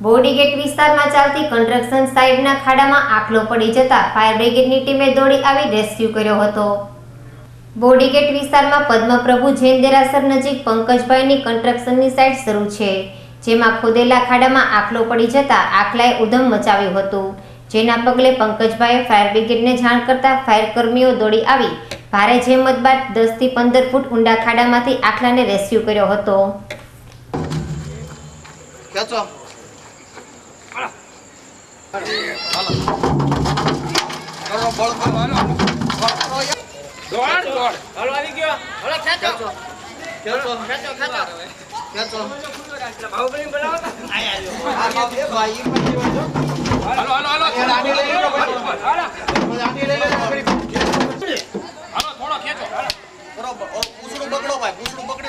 બોડીગેટ વિસ્તારમાં ચાલતી કન્સ્ટ્રક્શન સાઇટના ખાડામાં આખલો પડી જતા ફાયર બ્રિગેડની ટીમે દોડી આવી રેસ્ક્યુ કર્યો હતો। બોડીગેટ વિસ્તારમાં પદ્મપ્રભુ જૈન દેરાસર નજીક પંકજભાઈની કન્સ્ટ્રક્શનની સાઇટ શરૂ છે, જેમાં ખોદેલા ખાડામાં આખલો પડી જતા આખલાએ ઉધમ મચાવ્યું હતું, જેના પગલે પંકજભાઈએ ફાયર બ્રિગેડને જાણ કરતા ફાયર કર્મીઓ દોડી આવી ભારે જહેમત બાદ 10 થી 15 ફૂટ ઊંડા ખાડામાંથી આખલાને રેસ્ક્યુ કર્યો હતો।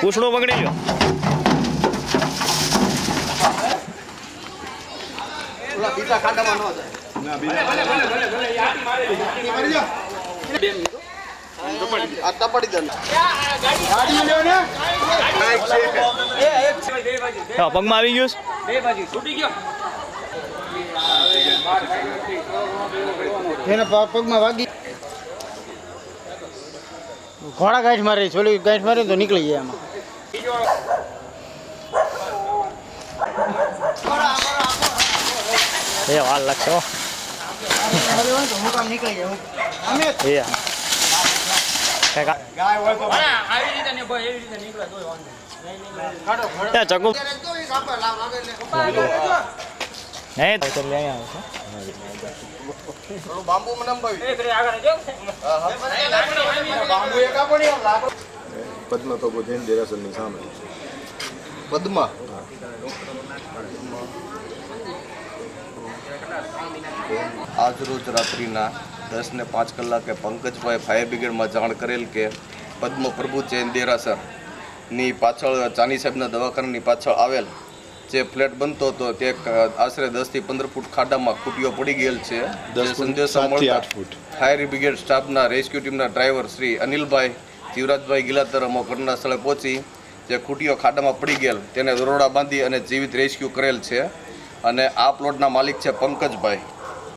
પૂછડો પકડી લો। બીજા ખાડામાં ન જાય ના બીજા આ પડી દે ગાડી લ્યો ને હા પગમાં આવી ગયું બે બાજુ છૂટી ગયો એને પગમાં વાગી ઘોડા ગાંઠ મારી છોલી ગાંઠ મારી તો નીકળી જાય આમાં એ વાલ લખો હું કામ નીકળી જાય અમે એ ગાય હોય તો આવી રીતે ને ભાઈ એવી રીતે નીકળે તોય વાંધો ખાડો ત્યાં ચકુ નહીં નહીં તો લઈ આવ્યો છે બાંબુ મને અંબાવી એ કરે આગળ જો બાંબુ એક આપણી લાકડો પદ્મપ્રભુ જૈન દેરાસરની સામે પદ્મા આજ રોજ રાત્રિના 10:05 કલાકે પંકજભાઈ ફાયર બ્રિગેડમાં જાણ કરેલ કે પદ્મપ્રભુ જૈન દેરાસરની પાછળ ચાની સાહેબના દવાખાનાની પાછળ આવેલ જે ફ્લેટ બનતો હતો તે આશરે 10 થી 15 ફૂટ ખાડામાં ખૂટીઓ પડી ગયેલ છે। જે સંદેશો મળતા ફાયર બ્રિગેડ સ્ટાફના રેસ્ક્યુ ટીમના ડ્રાઈવર શ્રી અનિલભાઈ જીવરાજભાઈ ગિલાતર અમો ઘટના સ્થળે પહોંચી જે ખૂટીઓ ખાડામાં પડી ગયેલ તેને દરોડા બાંધી અને જીવિત રેસ્ક્યુ કરેલ છે અને આ પ્લોટના માલિક છે પંકજભાઈ।